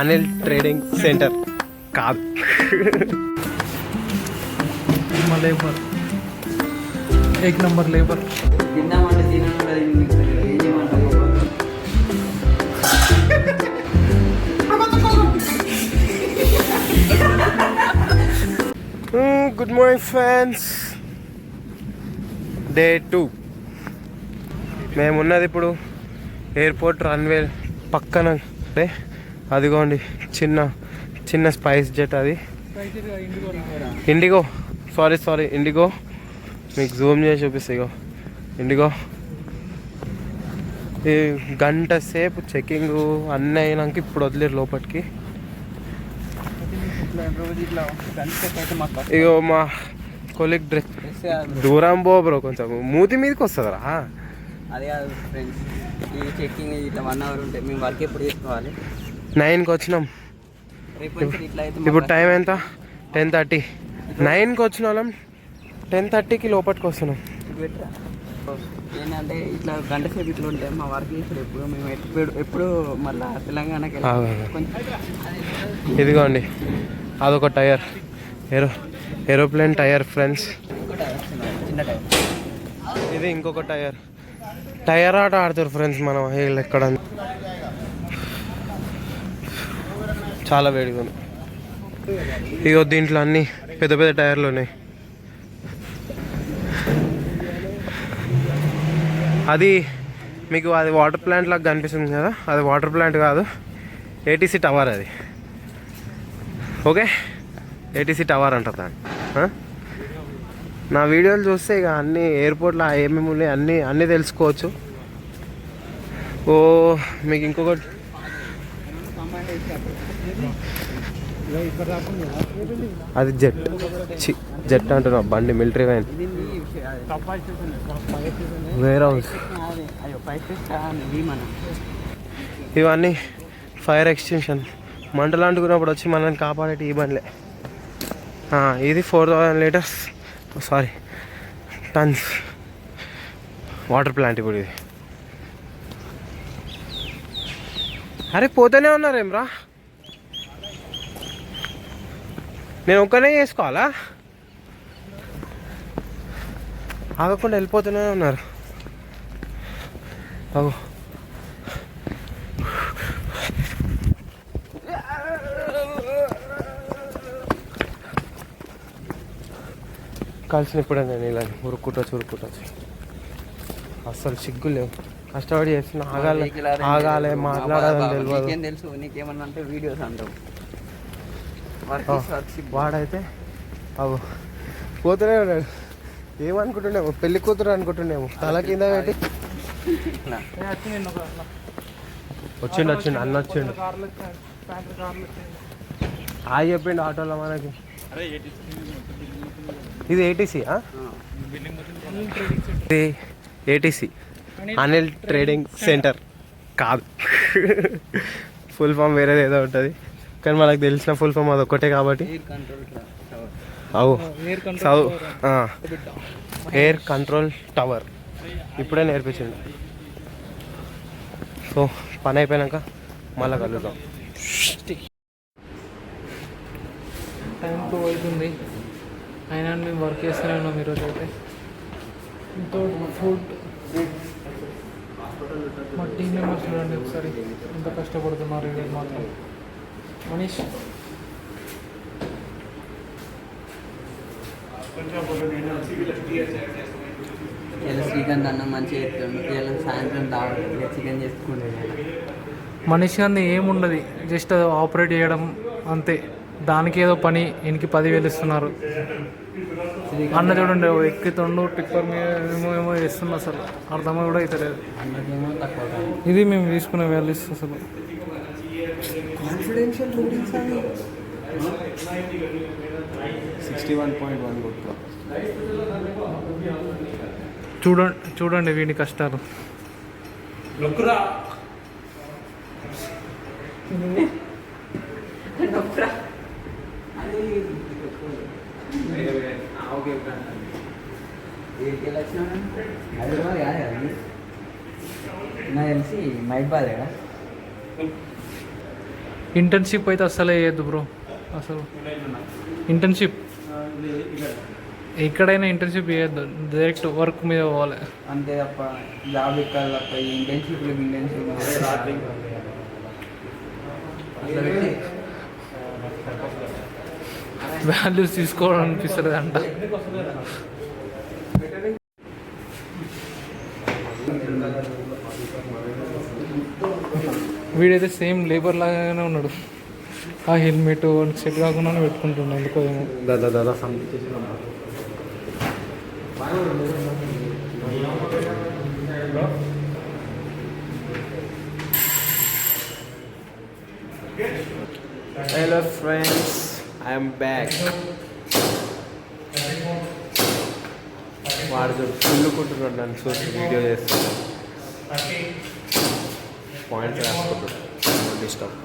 Anil trading centre కాదు. Labour एक number labour. తిన్నామంటే తినకుండా ఏం చేయమంటారు? Good morning friends. డే 2. మేమున్నది ఇప్పుడు ఎయిర్పోర్ట్ రన్వే పక్కన. అదిగోండి చిన్న స్పైస్ జెట్. అది ఇండిగో. Sorry IndiGo. మీకు జూమ్ చేసి చూపిస్తాయి. ఇగో ఇండిగో. ఈ గంట సేపు చెకింగ్ అన్నీ అయినాక ఇప్పుడు వదిలేరు లోపలికి. ఇగో మా కొలిక్ డ్రెస్ దూరం బ్రో, కొంచెం మూతి మీదకి వస్తుందిరా. అదే కాదు ఫ్రెండ్స్, ఈ చెక్కింగ్ ఇట్లా 1 అవర్ ఉంటాయి. మేము వర్క్ ఎప్పుడు చేసుకోవాలి? 9కి వచ్చినాం. ఇప్పుడు టైం ఎంత? 10:30. 9కి వచ్చిన వాళ్ళం 10:30కి లోపలికి వస్తున్నాం. ఏంటంటే ఇట్లా గంట సేపు ఇట్లా ఉంటాయి మా వర్క్ చేసాడు. ఎప్పుడు మేము ఎప్పుడు మళ్ళీ తెలంగాణకి ఇదిగోండి అదొక టైర్, ఏరోప్లేన్ టైర్ ఫ్రెండ్స్. చిన్న టైం. ఇది ఇంకొక టైర్ ఆట ఆడుతారు ఫ్రెండ్స్ మనం ఎక్కడ. చాలా వేడిగా ఉంది. ఇగో దీంట్లో అన్ని పెద్ద టైర్లు ఉన్నాయి. అది మీకు అది వాటర్ ప్లాంట్ లాగా కనిపిస్తుంది కదా, అది వాటర్ ప్లాంట్ కాదు, ఏటీసీ టవర్. అది ఓకే, ఏటీసీ టవర్ అంటారు దాన్ని. నా వీడియోలు చూస్తే ఇక అన్నీ ఎయిర్పోర్ట్లో ఏమేమి ఉన్నాయి అన్నీ తెలుసుకోవచ్చు. ఓ మీకు ఇంకొకటి అది జెట్ అంటున్నా, బండి మిలిటరీ వ్యాన్. Warehouse. ఇవన్నీ ఫైర్ ఎక్స్టెన్షన్. మంటలు అంటుకున్నప్పుడు వచ్చి మనల్ని కాపాడేటి ఈ బండ్లే. ఇది 4000 లీటర్స్ టన్స్ వాటర్ ప్లాంట్. ఇప్పుడు ఇది అరే పోతూనే ఉన్నారేం రా, నేను ఒక్కనే చేసుకోవాలా? ఆగకుండా వెళ్ళిపోతూనే ఉన్నారు. అగో కలిసినప్పుడే నేను ఇలా ఉరుక్కుంటొచ్చు. అస్సలు సిగ్గు లేవు. కష్టపడి చేస్తున్నా. ఆగాలి మాట్లాడాలని తెలియదు. తెలుసు నీకేమన్నా అంటే వీడియోస్ అంటావు. వాడైతే అవు పోతూనే ఉన్నాడు. ఏమనుకుంటుండేమో, పెళ్లి కూతురు అనుకుంటుండేమో. తల కింద పెట్టి వచ్చిండు అన్న వచ్చిండు. చెప్పిండు ఆటోలో మనకి. ఇది ఏటీసీ అనిల్ ట్రేడింగ్ సెంటర్ కాదు. ఫుల్ ఫామ్ వేరేది ఏదో ఉంటుంది, కానీ మనకు తెలిసిన ఫుల్ ఫామ్ అది ఒక్కటే కాబట్టి. ఎయిర్ కంట్రోల్ టవర్ ఇప్పుడే నేర్పించింది. సో పని అయిపోయాక మళ్ళీ కలుద్దాం. టైం 2 అవుతుంది, అయినా మేము వర్క్ చేస్తూనే ఉన్నాం ఈరోజు అయితే. ఇంతో ఫుడ్ మా టీం మెంబర్స్ చూడండి ఒకసారి ఎంత కష్టపడుతున్నారు ఈరోజు మాత్రం. మనీష్ శ్రీకాంత్ అన్న మంచిగా చెప్తాడు. సాయంత్రం చికెన్ చేసుకుంటే మనిషి అన్నీ ఏముండదు, జస్ట్ ఆపరేట్ చేయడం అంతే. దానికి ఏదో పని ఈయనకి 10,000 ఇస్తున్నారు. అన్న చూడండి ఎక్కుతుండు టిప్పర్ మీద ఏమో చేస్తున్నా, అసలు అర్థమై కూడా అవుతలేదు. ఇది మేము తీసుకునే వాల్యూస్ అసలు. కాన్ఫిడెన్షియల్ రూలింగ్స్ అని 61.1 చూడండి వీడి కష్టాలు. నాకు తెలిసి మైబాదేగా ఇంటర్న్షిప్ అయితే అస్సలే చేయొద్దు బ్రో. అసలు ఇంటర్న్షిప్ ఎక్కడైనా ఇంటర్న్షిప్ చేయొద్దు, డైరెక్ట్ వర్క్ మీద పోవాలి. అంతే తప్ప జాబ్ ఎక్కాలి తప్ప ఇంటర్న్షిప్లు వాల్యూస్ తీసుకోవాలనిపిస్తుంది అంట. వీడైతే సేమ్ లేబర్ లాగానే ఉన్నాడు. ఆ హెల్మెట్ సెట్ కాకుండా పెట్టుకుంటున్నాడు ఎందుకో ఏమో. Hello friends, I'm back. వాడు కుళ్ళుకుంటున్నాడు నన్ను చూసి, వీడియో చేస్తున్నాడు, పాయింట్స్ రాసుకుంటున్నాడు, డిస్టర్బ్.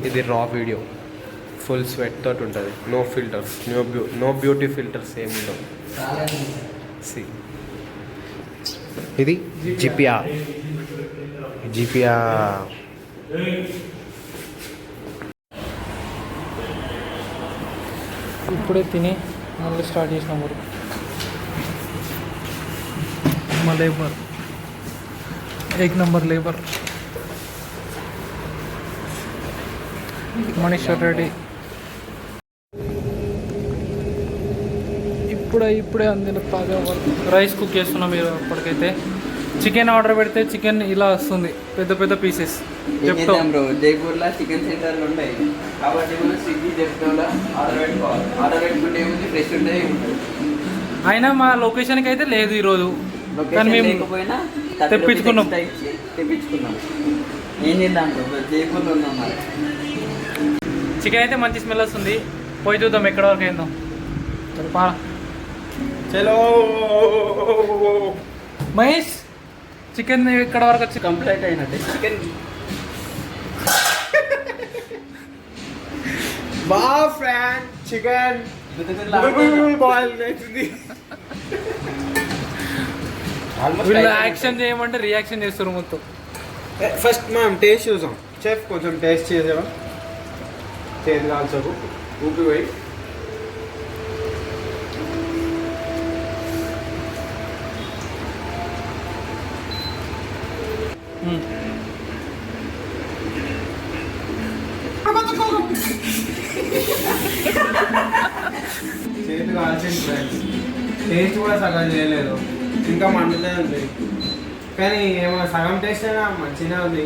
ఇది రా వీడియో, ఫుల్ స్వెట్ తోటి ఉంటుంది, no filters, no beauty filters ఏమి ఉండవు. ఇది జిపిఆర్. ఇప్పుడే తిని మళ్ళీ స్టార్ట్ చేసినాం వర్క్. మా labour 1 number labour Maneeshwar Reddy. ఇప్పుడే అందిన తాజా వర్క్. రైస్ కుక్ చేస్తున్నాం మీరు. అప్పటికైతే చికెన్ ఆర్డర్ పెడితే చికెన్ ఇలా వస్తుంది, పెద్ద పెద్ద పీసెస్. బ్రో జైపూర్లో చికెన్ సెంటర్లు ఉంటాయి కాబట్టి మనం స్విగ్గీ జెప్టోలో ఆర్డర్ పెట్టుకోవాలి. ఆర్డర్ పెట్టుకుంటే ఏముంది, ఫ్రెష్ ఉంటుంది. అయినా మా లొకేషన్కి అయితే లేదు ఈరోజు, కానీ మేము లేకపోయినా తెప్పించుకున్నాం. ఏం చేద్దాం బ్రో, జైపూర్లో ఉన్నాం మరి. చికెన్ అయితే మంచి స్మెల్ వస్తుంది, పోయి చూద్దాం ఎక్కడ వరకు అయిందో. చలో మహేష్, చికెన్ ఎక్కడ వరకు వచ్చి కంప్లీట్ అయినట్టే. చికెన్ ఫ్రెండ్, చికెన్ వీళ్ళు యాక్షన్ చేయమంటే రియాక్షన్ చేస్తారు మొత్తం. ఫస్ట్ మనం టేస్ట్ చూసాం. చెఫ్ కొంచెం టేస్ట్ చేసావా? చేతి కాల్చకు, ఊపిపోయి. చేతి కాల్చింది ఫ్రెండ్స్, టేస్ట్ కూడా సగం చేయలేదు, ఇంకా మండుతూనే ఉంది. కానీ ఏమో సగం టేస్ట్ అయినా మంచిగా ఉంది.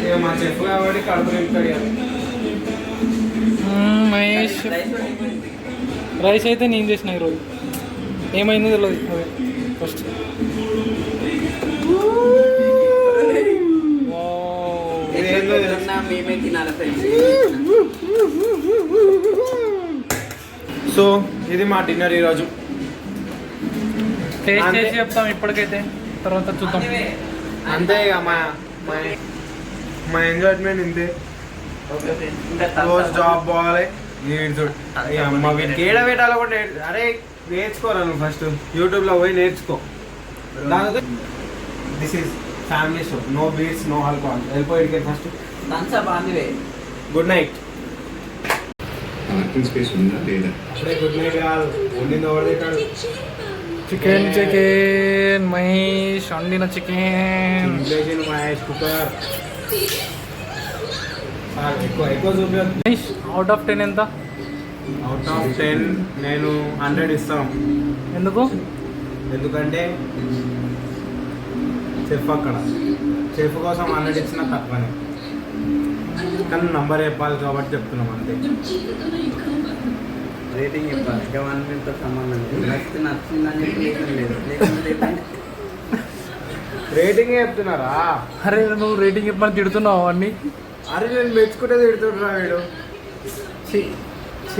ఇక మా చెఫ్ కాబట్టి కడుపు నింపుతాడు. మహేష్ రైస్ అయితే నేను చేసిన ఈరోజు, ఏమైందో తెలియదు. అదే ఫస్ట్ మేమే తినాలి ఫ్రెండ్స్. సో ఇది మా డిన్నర్ ఈరోజు. టేస్ట్ చేసి చెప్తాం ఇప్పటికైతే, తర్వాత చూద్దాం. అంతే ఇక మా ఎంజాయ్మెంట్ ఇంతే. రోజు జాబ్ పోవాలి, అమ్మ వీటికి ఏడ పెట్టాలో కూడా అరే నేర్చుకోరా నువ్వు. ఫస్ట్ యూట్యూబ్లో పోయి నేర్చుకో. This is family show, no beats, no alcohol. వెళ్ళిపోయి ఫస్ట్. Good night. అప్పుడే గుడ్ నైట్ కాదు, వండింది ఎవరు తింటాడు? చికెన్ మహేష్ వండిన చికెన్. మహేష్ కుక్కర్ ఎక్కువ చూపించదు. మహేష్ అవుట్ ఆఫ్ 10 ఎంత? అవుట్ ఆఫ్ 10 నేను 100 ఇస్తాను. ఎందుకంటే చెఫ్ అక్కడ, చెఫ్ కోసం 100 ఇచ్చినా తక్కువనే, కానీ నంబర్ చెప్పాలి కాబట్టి చెప్తున్నాం అంతే. రేటింగ్ చెప్పాలి, ఇంకా 100తో సంబంధం లేదు. నచ్చిందని లేదు. రేటింగ్ చెప్తున్నారా? అరే నువ్వు రేటింగ్ చెప్పమని తిడుతున్నావు అన్నీ. అరే నేను మెచ్చుకుంటే తిడుతుంటున్నా వీడు.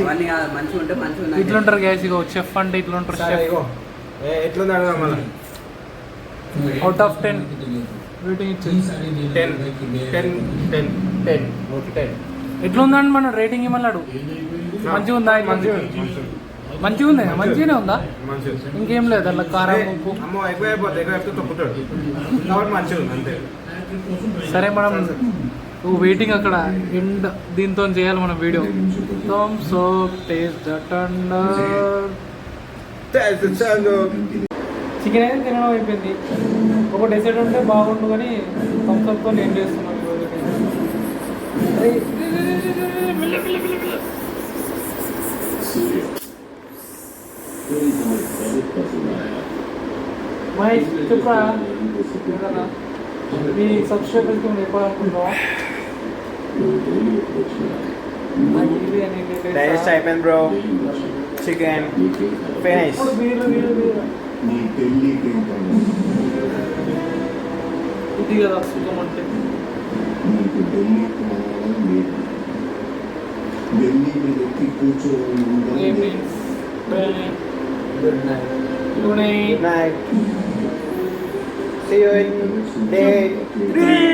అవన్నీ కాదు, మంచిగా ఉంటే మంచిగా ఇట్లుంటారు గ్యాస్. ఇగో చెఫ్ అంటే ఇట్లుంటారు. ఎట్లుంది అడగా మళ్ళీ. అవుట్ ఆఫ్ 10 రేటింగ్ ఇచ్చేది. 10. ఎట్లుందండి మన రేటింగ్ ఇవ్వమన్నాడు. మంచిగా ఉందా? మంచిగా ఉంది, మంచిగానే ఉందా? ఇంకేం లేదు అలా కారం ఉప్పు. ఎక్కువ అయిపోతే ఎక్కువ తొక్కుతాడు కాబట్టి మంచిగా ఉంది అంతే. సరే మనం నువ్వు వెయిటింగ్ అక్కడ ఎండ్ దీంతో చేయాలి మనం video. So taste that under chicken అయితే తినడం అయిపోయింది. ఒక డెసర్ట్ ఉంటే బాగుండు కానీ థమ్స్అప్తో నేను చేస్తున్నాను ఈరోజు. మహేష్ చెప్పరా మీ సబ్స్క్రైబర్స్కి మనం చెప్పాలనుకుంటున్నాం. డైజెస్ట్ అయిపోయింది బ్రో. Chicken finish. ఇప్పుడు వీళ్ళు ఇది కదా సుఖం అంటే. Good night. See you in day 3.